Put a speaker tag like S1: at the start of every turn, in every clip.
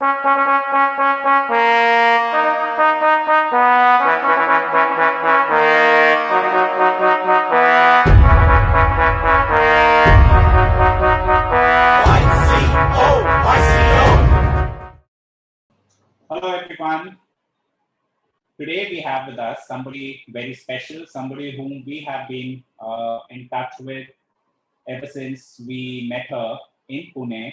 S1: Hello everyone. Today we have with us somebody very special, somebody whom we have been in touch with ever since we met her in Pune.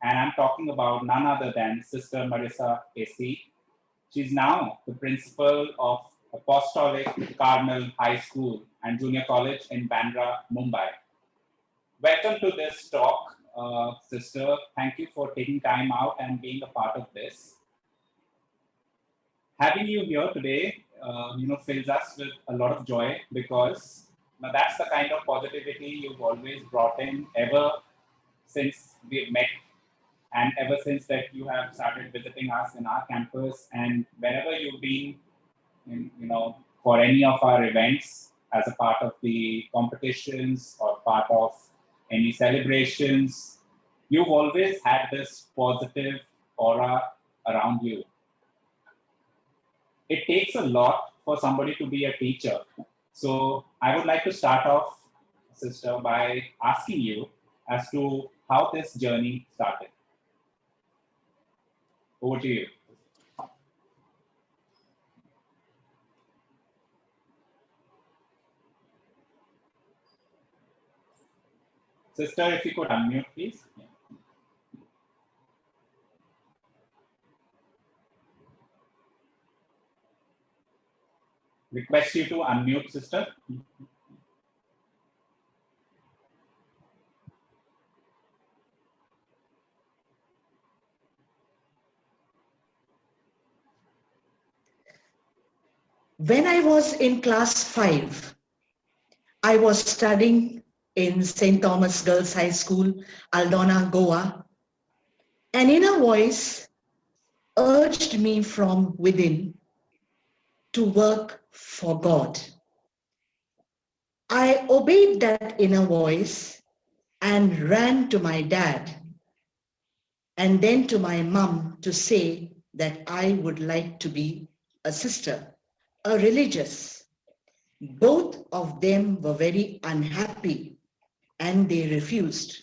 S1: And I'm talking about none other than Sister Marisa A.C. She's now the principal of Apostolic Carmel High School and Junior College in Bandra, Mumbai. Welcome to this talk, Sister. Thank you for taking time out and being a part of this. Having you here today, fills us with a lot of joy because that's the kind of positivity you've always brought in ever since we've met and ever since that you have started visiting us in our campus and whenever you've been, for any of our events as a part of the competitions or part of any celebrations, you've always had this positive aura around you. It takes a lot for somebody to be a teacher. So I would like to start off, Sister, by asking you as to how this journey started. Over to you. Sister, if you could unmute, please. Yeah. Request you to unmute, Sister.
S2: When I was in class 5, I was studying in St. Thomas Girls High School, Aldona, Goa. An inner voice urged me from within to work for God. I obeyed that inner voice and ran to my dad and then to my mom to say that I would like to be a sister, a religious. Both of them were very unhappy and they refused.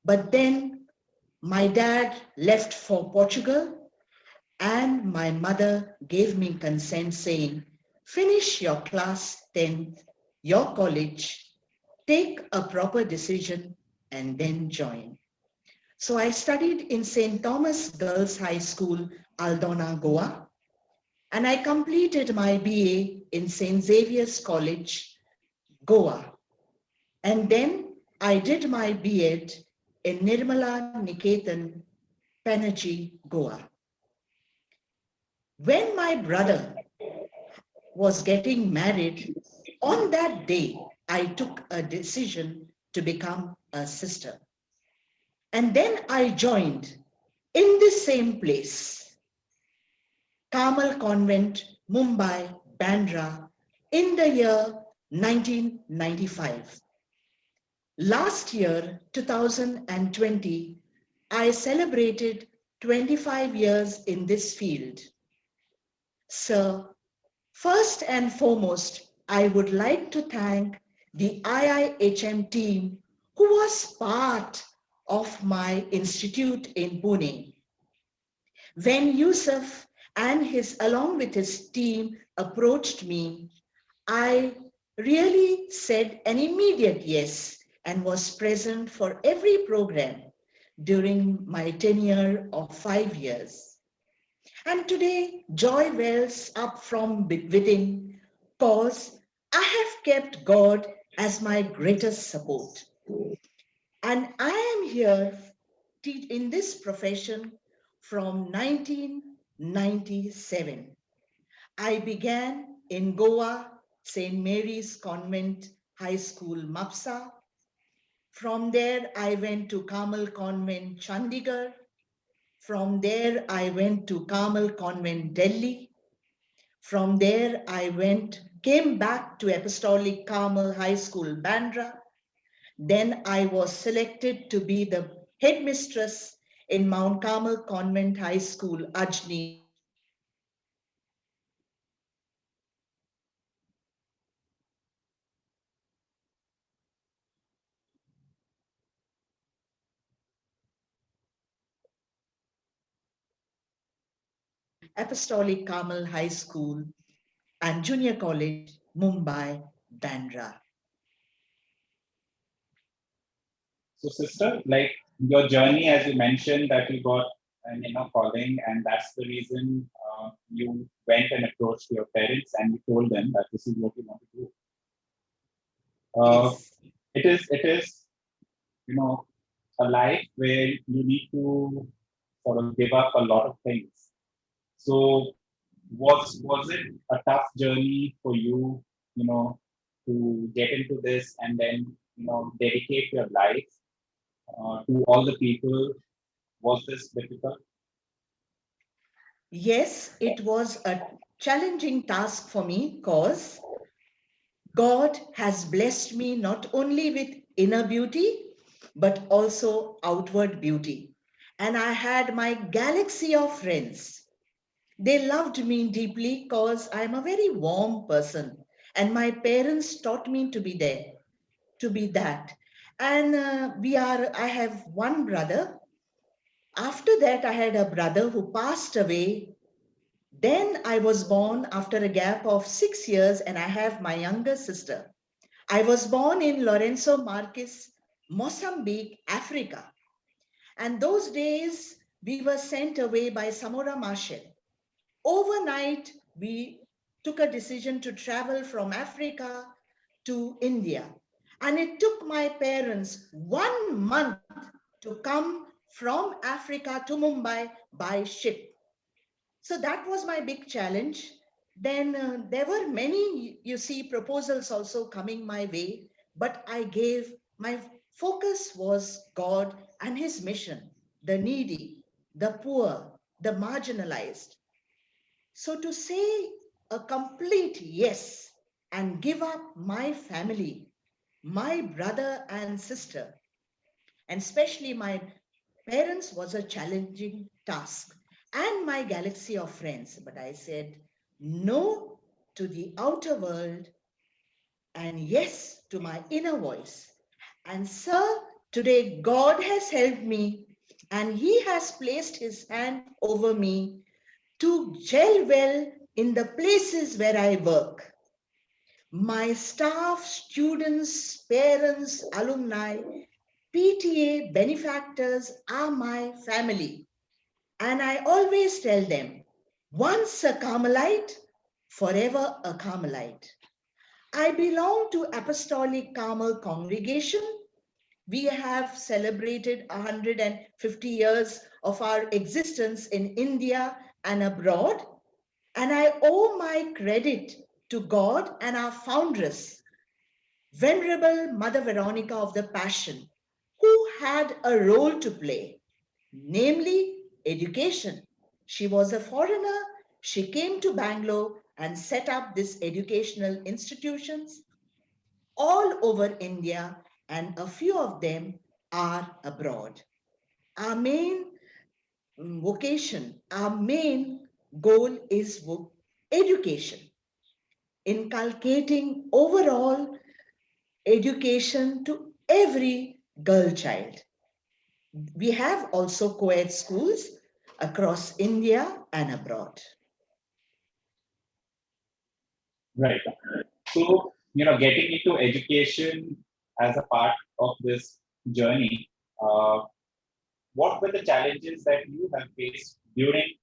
S2: But then my dad left for Portugal and my mother gave me consent saying, finish your class 10th, your college, take a proper decision and then join. So I studied in St. Thomas Girls High School, Aldona, Goa, and I completed my BA in St. Xavier's College, Goa. And then I did my B.Ed in Nirmala Niketan, Panaji, Goa. When my brother was getting married, on that day, I took a decision to become a sister. And then I joined in the same place, Carmel Convent, Mumbai, Bandra, in the year 1995. Last year, 2020, I celebrated 25 years in this field. So, first and foremost, I would like to thank the IIHM team who was part of my institute in Pune. When Yusuf and along with his team approached me, I really said an immediate yes and was present for every program during my tenure of 5 years. And today, joy wells up from within, cause I have kept God as my greatest support. And I am here in this profession from 1997. I began in Goa, St. Mary's Convent High School, Mapsa. From there, I went to Carmel Convent, Chandigarh. From there, I went to Carmel Convent, Delhi. From there, I came back to Apostolic Carmel High School, Bandra. Then I was selected to be the headmistress in Mount Carmel Convent High School, Ajni. Apostolic Carmel High School and Junior College, Mumbai, Bandra.
S1: So, sister, like your journey, as you mentioned, that you got an calling, and that's the reason you went and approached your parents and you told them that this is what you want to do.
S2: Yes.
S1: It is you know a life where you need to sort of give up a lot of things. So, was it a tough journey for you, to get into this and then dedicate your life to all the people? Was this difficult?
S2: Yes, it was a challenging task for me because God has blessed me not only with inner beauty, but also outward beauty. And I had my galaxy of friends. They loved me deeply because I'm a very warm person. And my parents taught me to be there, to be that. And I have one brother. After that, I had a brother who passed away. Then I was born after a gap of 6 years, and I have my younger sister. I was born in Lorenzo Marques, Mozambique, Africa. And those days, we were sent away by Samora Machel. Overnight, we took a decision to travel from Africa to India. And it took my parents 1 month to come from Africa to Mumbai by ship. So that was my big challenge. Then there were many, you see, proposals also coming my way, but my focus was God and his mission, the needy, the poor, the marginalized. So to say a complete yes and give up my family, my brother and sister, and especially my parents was a challenging task and my galaxy of friends. But I said no to the outer world and yes to my inner voice. And sir, today God has helped me and he has placed his hand over me to gel well in the places where I work. My staff, students, parents, alumni, PTA, benefactors are my family. And I always tell them, once a Carmelite, forever a Carmelite. I belong to Apostolic Carmel congregation. We have celebrated 150 years of our existence in India and abroad. And I owe my credit to God and our foundress, Venerable Mother Veronica of the Passion, who had a role to play, namely education. She was a foreigner. She came to Bangalore and set up these educational institutions all over India, and a few of them are abroad. Our main vocation, our main goal is education, inculcating overall education to every girl child. We have also co-ed schools across India and abroad.
S1: Right. So, getting into education as a part of this journey, what were the challenges that you have faced during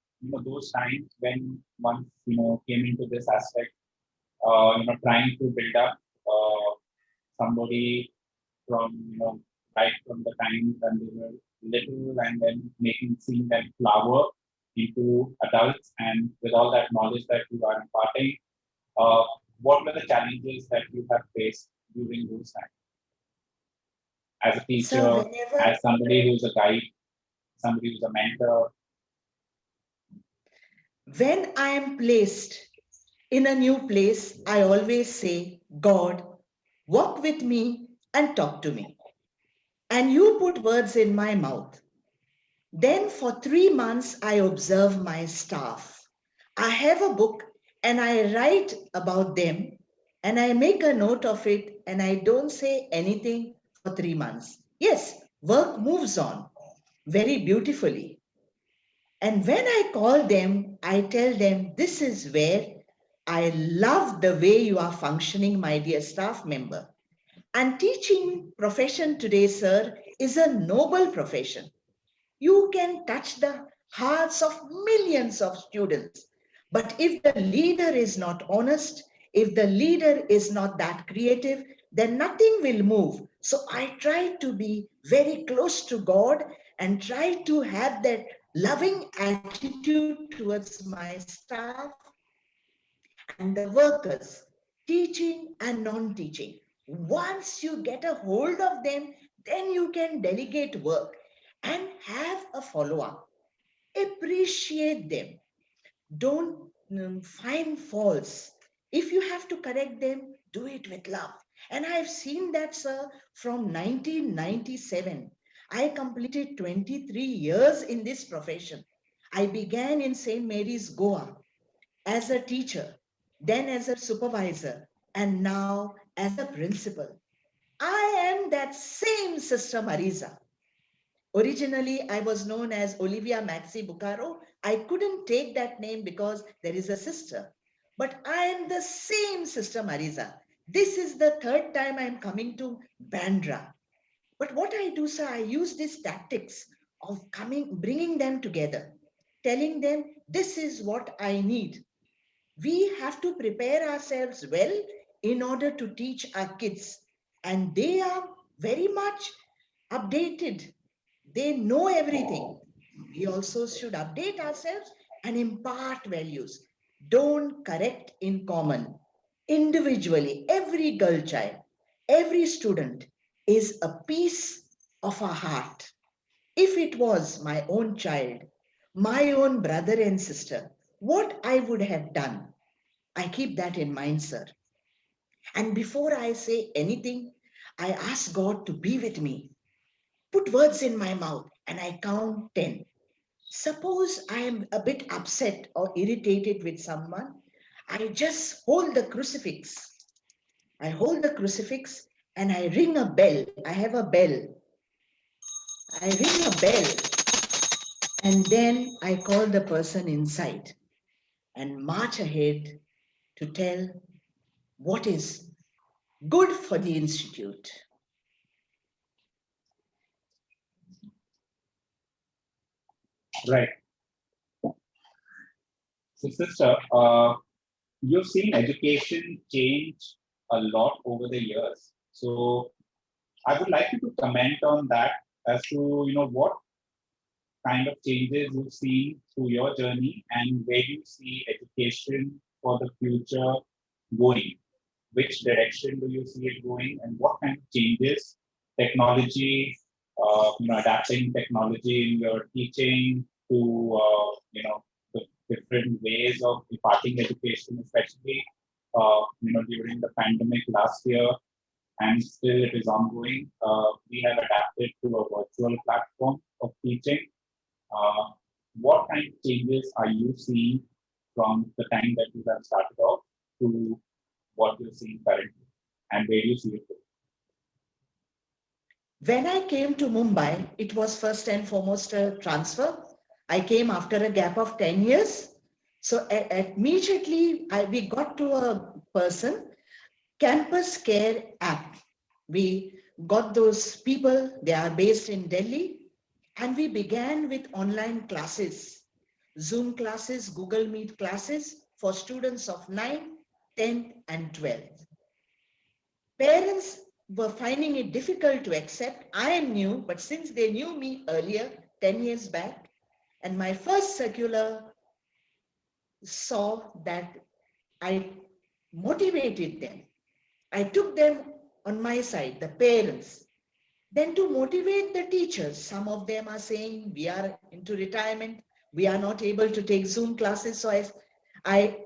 S1: those times when one came into this aspect, trying to build up somebody from right from the time when they were little and then making seeing them flower into adults, and with all that knowledge that you are imparting, what were the challenges that you have faced during those times as a
S2: So
S1: teacher, as somebody who's a guide, somebody who's a mentor?
S2: when I am placed in a new place, I always say, God, walk with me and talk to me. And you put words in my mouth. Then for 3 months, I observe my staff. I have a book and I write about them and I make a note of it and I don't say anything for 3 months. Yes, work moves on very beautifully. And when I call them, I tell them, this is where I love the way you are functioning, my dear staff member. And teaching profession today, sir, is a noble profession. You can touch the hearts of millions of students. But if the leader is not honest, if the leader is not that creative, then nothing will move. So I try to be very close to God and try to have that loving attitude towards my staff and the workers, teaching and non-teaching. Once you get a hold of them, then you can delegate work and have a follow-up. Appreciate them. Don't find faults. If you have to correct them, do it with love. And I've seen that, sir, from 1997. I completed 23 years in this profession. I began in St. Mary's, Goa, as a teacher, then as a supervisor, and now as a principal. I am that same Sister Marisa. Originally, I was known as Olivia Maxie Bocarro. I couldn't take that name because there is a sister. But I am the same Sister Marisa. This is the third time I am coming to Bandra. But what I do, sir, I use these tactics of bringing them together, telling them this is what I need. We have to prepare ourselves well in order to teach our kids. And they are very much updated. They know everything. We also should update ourselves and impart values. Don't correct in common. Individually, every girl child, every student is a piece of our heart. If it was my own child, my own brother and sister, what I would have done, I keep that in mind, sir. And before I say anything, I ask God to be with me. Put words in my mouth and I count 10. Suppose I am a bit upset or irritated with someone, I just hold the crucifix. I hold the crucifix and I ring a bell. I have a bell. I ring a bell and then I call the person inside and march ahead to tell what is good for the institute.
S1: Right. So, sister, you've seen education change a lot over the years. So, I would like you to comment on that as to what kind of changes you've seen through your journey and where you see education for the future going. Which direction do you see it going, and what kind of changes, technology, adapting technology in your teaching to the different ways of imparting education, especially during the pandemic last year, and still it is ongoing. We have adapted to a virtual platform of teaching. What kind of changes are you seeing from the time that you have started off to what you're seeing currently, and where you see it going?
S2: When I came to Mumbai, it was first and foremost a transfer. I came after a gap of 10 years. So immediately we got to a person, Campus Care app. We got those people, they are based in Delhi, and we began with online classes, Zoom classes, Google Meet classes for students of 9th, 10th, and 12th. Parents were finding it difficult to accept. I am new, but since they knew me earlier, 10 years back, and my first circular saw that I motivated them. I took them on my side, the parents. Then to motivate the teachers, some of them are saying, we are into retirement, we are not able to take Zoom classes. So I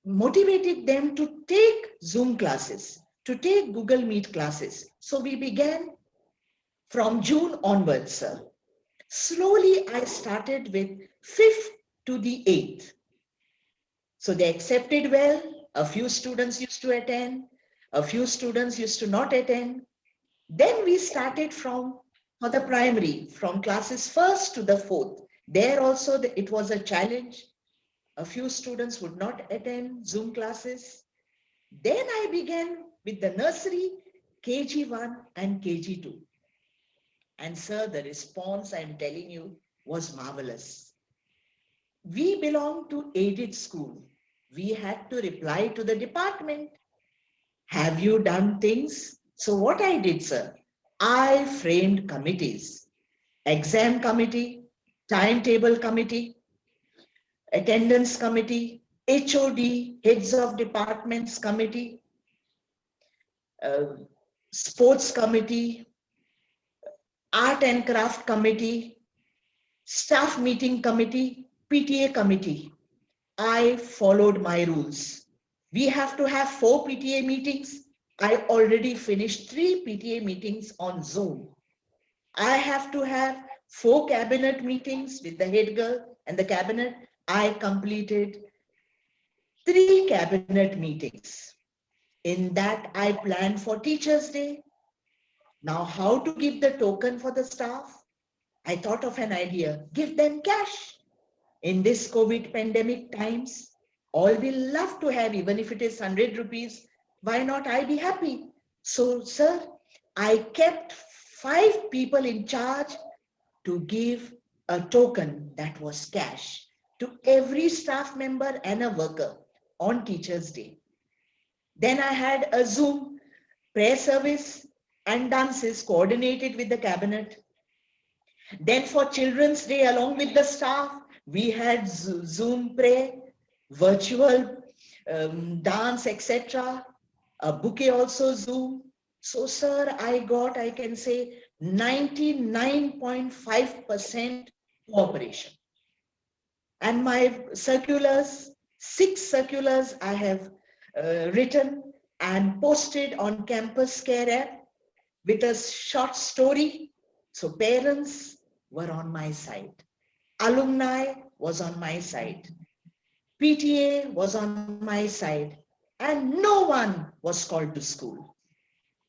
S2: motivated them to take Zoom classes, to take Google Meet classes. So we began from June onwards, sir. Slowly, I started with 5th to the 8th. So they accepted well. A few students used to attend. A few students used to not attend. Then we started for the primary, from classes 1st to the 4th. There also, it was a challenge. A few students would not attend Zoom classes. Then I began with the nursery, KG1 and KG2. And sir, the response I'm telling you was marvelous. We belong to aided school. We had to reply to the department. Have you done things? So what I did, sir, I framed committees, exam committee, timetable committee, attendance committee, HOD, heads of departments committee, uh, sports committee, art and craft committee, staff meeting committee, PTA committee. I followed my rules. We have to have 4 PTA meetings. I already finished 3 PTA meetings on Zoom. I have to have 4 cabinet meetings with the head girl and the cabinet. I completed 3 cabinet meetings. In that, I planned for Teachers' Day. Now, how to give the token for the staff? I thought of an idea. Give them cash. In this COVID pandemic times, all will love to have, even if it is 100 rupees, why not I be happy? So, sir, I kept 5 people in charge to give a token that was cash to every staff member and a worker on Teachers' Day. Then I had a Zoom prayer service and dances coordinated with the cabinet. Then for Children's Day, along with the staff, we had Zoom prayer, virtual dance, etc. A bouquet also Zoom. So, sir, I can say 99.5% cooperation. And my circulars, 6 circulars I have written and posted on Campus Care app with a short story. So parents were on my side. Alumni was on my side. PTA was on my side. And no one was called to school.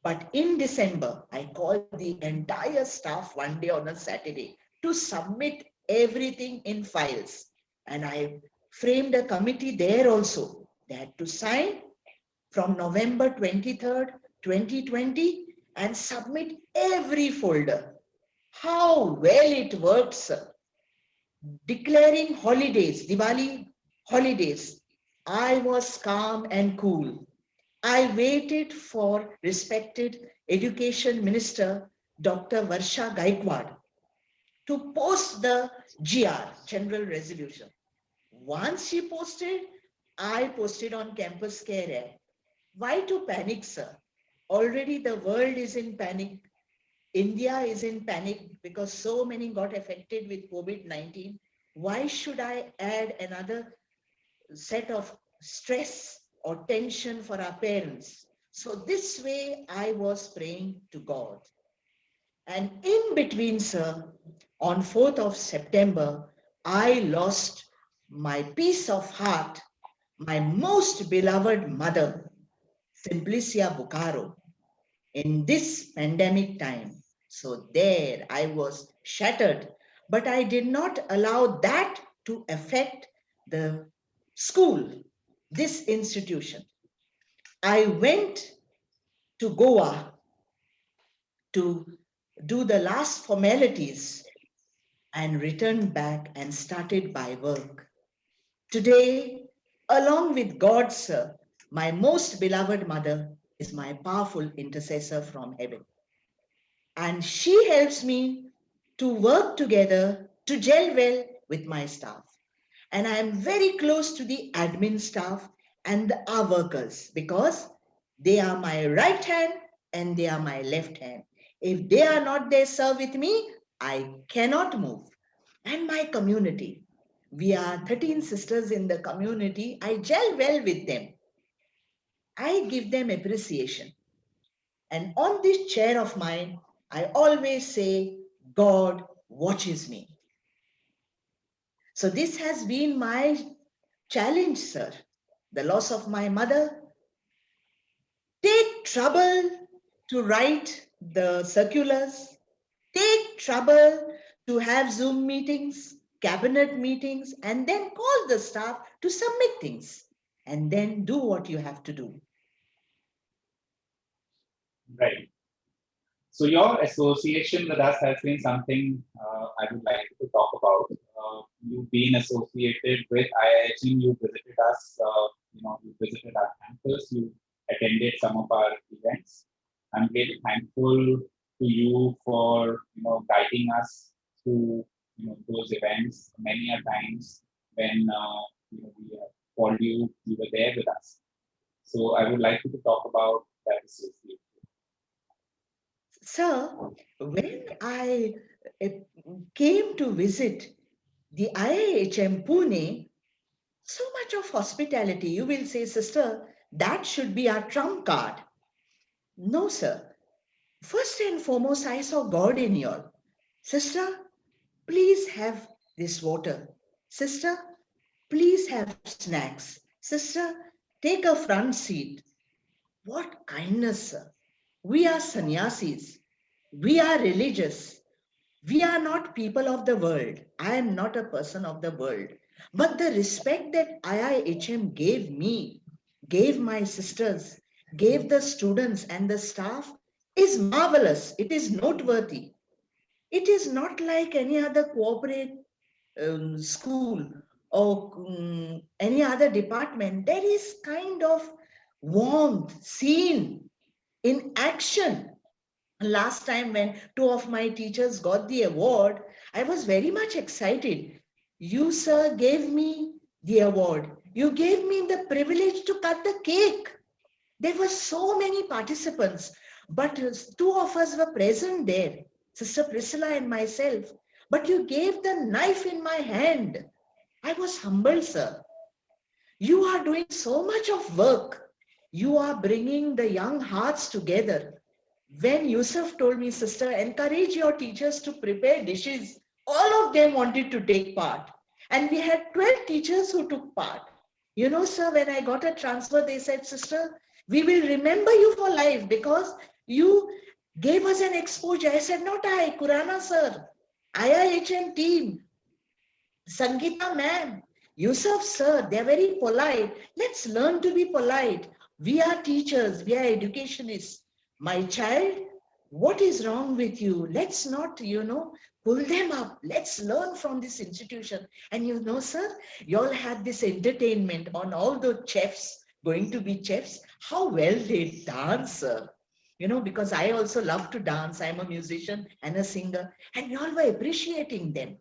S2: But in December, I called the entire staff one day on a Saturday to submit everything in files. And I framed a committee there also. They had to sign from November 23rd, 2020 and submit every folder. How well it worked, sir. Declaring holidays, Diwali holidays, I was calm and cool. I waited for respected Education Minister, Dr. Varsha Gaikwad, to post the GR, General Resolution. Once she posted, I posted on Campus Care app. Why to panic, sir? Already the world is in panic. India is in panic because so many got affected with COVID-19. Why should I add another set of stress or tension for our parents? So this way I was praying to God. And in between, sir, on 4th of September, I lost my peace of heart, my most beloved mother, Simplicia Bocarro, in this pandemic time. So there I was shattered, but I did not allow that to affect the school, this institution. I went to Goa to do the last formalities and returned back and started my work. Today, along with God, sir, my most beloved mother is my powerful intercessor from heaven. And she helps me to work together, to gel well with my staff. And I am very close to the admin staff and our workers because they are my right hand and they are my left hand. If they are not there, sir, with me, I cannot move. And my community, we are 13 sisters in the community. I gel well with them. I give them appreciation. And on this chair of mine, I always say, God watches me. So this has been my challenge, sir. The loss of my mother. Take trouble to write the circulars. Take trouble to have Zoom meetings, cabinet meetings, and then call the staff to submit things. And then do what you have to do.
S1: Right. So your association with us has been something I would like to talk about. You've been associated with IIHM. You visited us. You visited our campus. You attended some of our events. I'm really thankful to you for guiding us through those events. Many a times when we called you, you were there with us. So I would like you to talk about that association.
S2: Sir, when I came to visit the IIHM Pune, so much of hospitality, you will say, sister, that should be our trump card. No, sir. First and foremost, I saw God in you all. Sister, please have this water. Sister, please have snacks. Sister, take a front seat. What kindness, sir. We are sannyasis. We are religious. We are not people of the world. I am not a person of the world. But the respect that IIHM gave me, gave my sisters, gave the students and the staff is marvelous. It is noteworthy. It is not like any other corporate school or any other department. There is kind of warmth seen in action. Last time when two of my teachers got the award, I was very much excited. You, sir, gave me the award. You gave me the privilege to cut the cake. There were so many participants, but two of us were present there, Sister Priscilla and myself. But you gave the knife in my hand. I was humbled, sir. You are doing so much of work. You are bringing the young hearts together. When Yusuf told me, sister, encourage your teachers to prepare dishes, all of them wanted to take part. And we had 12 teachers who took part. You know, sir, when I got a transfer, they said, sister, we will remember you for life because you gave us an exposure. I said, not I, Khurana sir, IIHM team, Sangeeta ma'am, Yusuf sir, they're very polite. Let's learn to be polite. We are teachers, we are educationists. My child, what is wrong with you? Let's not, pull them up. Let's learn from this institution. And sir, you all had this entertainment on all the chefs, going to be chefs. How well they dance, sir. Because I also love to dance. I'm a musician and a singer. And you all were appreciating them.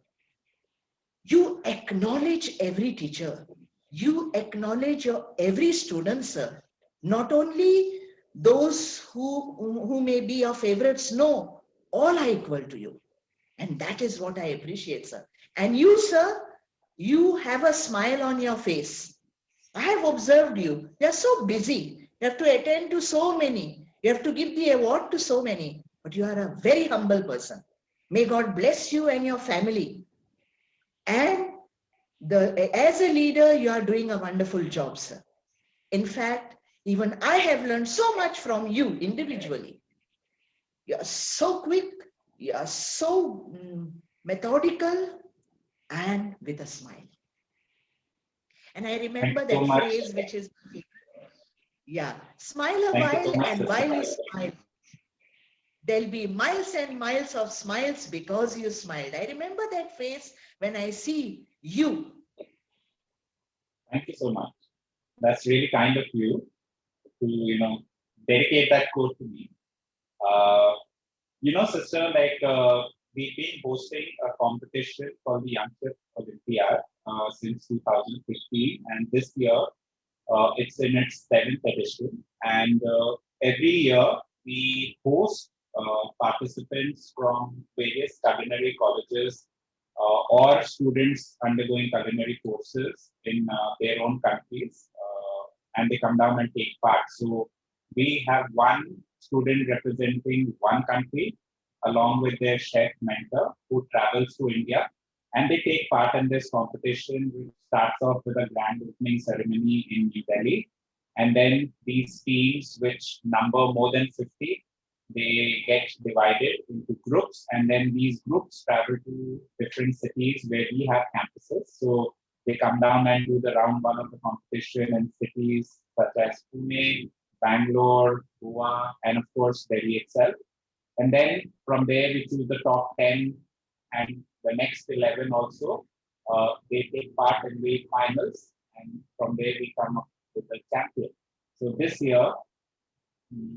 S2: You acknowledge every teacher. You acknowledge your every student, sir. Not only those who may be your favorites, no, all are equal to you. And that is what I appreciate, sir. And you, sir, you have a smile on your face. I have observed you. You are so busy. You have to attend to so many. You have to give the award to so many. But you are a very humble person. May God bless you and your family. And as a leader, you are doing a wonderful job, sir. In fact, even I have learned so much from you individually. You are so quick, you are so methodical, and with a smile. And I remember that phrase, which is, smile a while, and while you smile, there'll be miles and miles of smiles because you smiled. I remember that face when I see you.
S1: Thank you so much. That's really kind of you to, dedicate that quote to me. Sister, we've been hosting a competition called the Youngster Olympiad since 2015, and this year it's in its 7th edition. And every year we host participants from various culinary colleges or students undergoing culinary courses in their own countries, and they come down and take part. So we have one student representing one country, along with their chef mentor who travels to India. And they take part in this competition, which starts off with a grand opening ceremony in New Delhi. And then these teams, which number more than 50, they get divided into groups. And then these groups travel to different cities where we have campuses. So they come down and do the round one of the competition in cities such as Pune, Bangalore, Goa, and of course, Delhi itself. And then from there, we choose the top 10 and the next 11 also. They take part in league finals. And from there, we come up with the champion. So this year,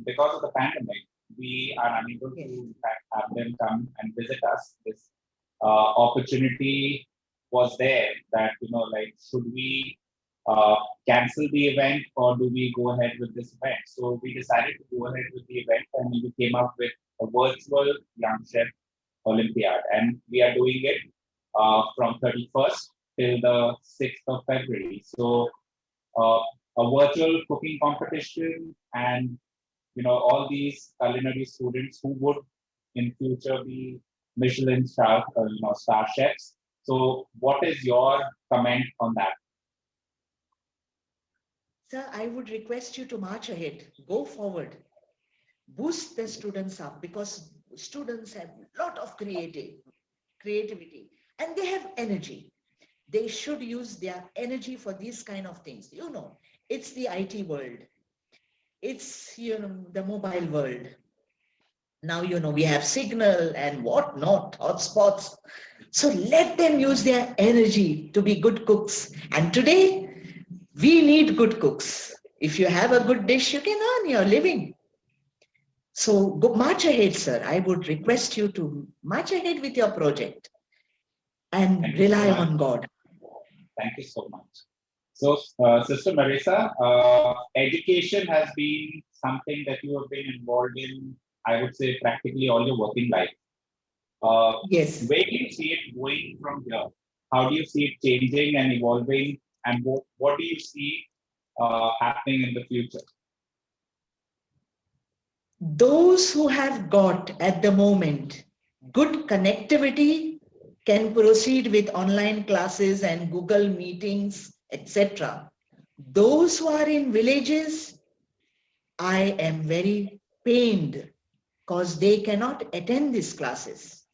S1: because of the pandemic, we are unable to in fact have them come and visit us. This opportunity was there that, like, should we cancel the event or do we go ahead with this event? So we decided to go ahead with the event and we came up with a virtual Young Chef Olympiad. And we are doing it from 31st till the 6th of February. So a virtual cooking competition and, all these culinary students who would in future be Michelin star, star chefs. So what is your comment on that?
S2: Sir, I would request you to march ahead, go forward, boost the students up, because students have a lot of creativity and they have energy. They should use their energy for these kind of things. It's the IT world. It's, the mobile world. Now, we have signal and whatnot, hotspots. So let them use their energy to be good cooks. And today, we need good cooks. If you have a good dish, you can earn your living. So go march ahead, sir. I would request you to march ahead with your project and rely on God.
S1: Thank you so much. So, Sister Marisa, education has been something that you have been involved in, I would say, practically all your working life.
S2: Yes.
S1: Where do you see it going from here? How do you see it changing and evolving? And what do you see happening in the future?
S2: Those who have got at the moment good connectivity can proceed with online classes and Google meetings, etc. Those who are in villages, I am very pained because they cannot attend these classes.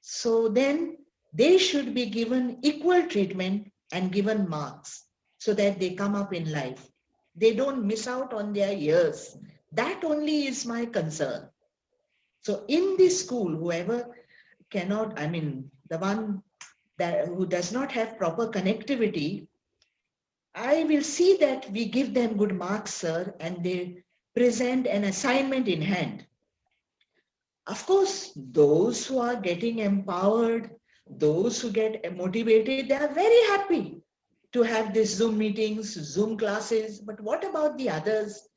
S2: So then they should be given equal treatment and given marks so that they come up in life. They don't miss out on their years. That only is my concern. So in this school, whoever cannot, the one who does not have proper connectivity, I will see that we give them good marks, sir, and they present an assignment in hand. Of course, those who are getting empowered, those who get motivated, they are very happy to have these Zoom meetings, Zoom classes. But what about the others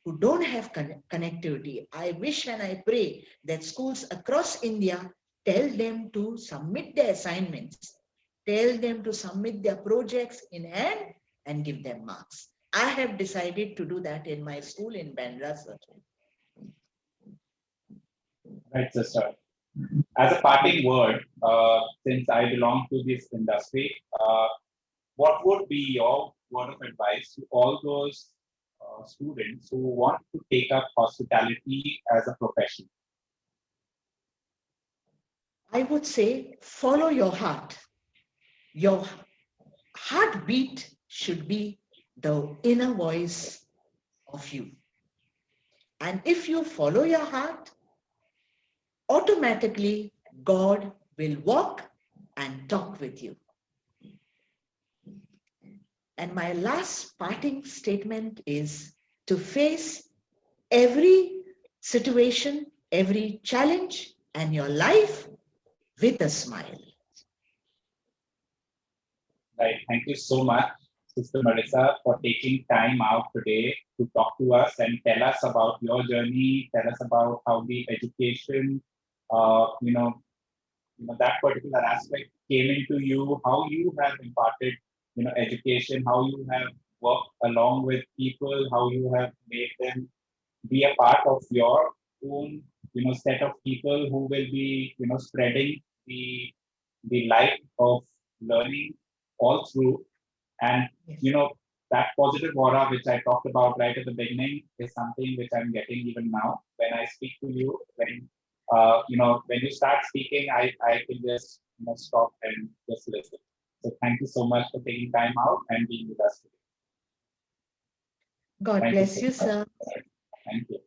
S2: who don't have connectivity? I wish and I pray that schools across India tell them to submit their assignments, tell them to submit their projects in hand and give them marks. I have decided to do that in my school in Bandra, sir.
S1: Right, sister. As a parting word, since I belong to this industry, what would be your word of advice to all those students who want to take up hospitality as a profession?
S2: I would say follow your heart. Your heartbeat should be the inner voice of you. And if you follow your heart, automatically God will walk and talk with you. And my last parting statement is to face every situation, every challenge and your life with a smile.
S1: Right. Thank you so much, Sister Marisa, for taking time out today to talk to us and tell us about your journey, tell us about how the education, that particular aspect came into you, how you have imparted, education, how you have worked along with people, how you have made them be a part of your own set of people who will be, spreading the light of learning all through. And, that positive aura, which I talked about right at the beginning, is something which I'm getting even now when I speak to you. When you start speaking, I can just, stop and just listen. So thank you so much for taking time out and being with us today.
S2: God
S1: Thank
S2: bless you,
S1: so
S2: sir.
S1: Thank you.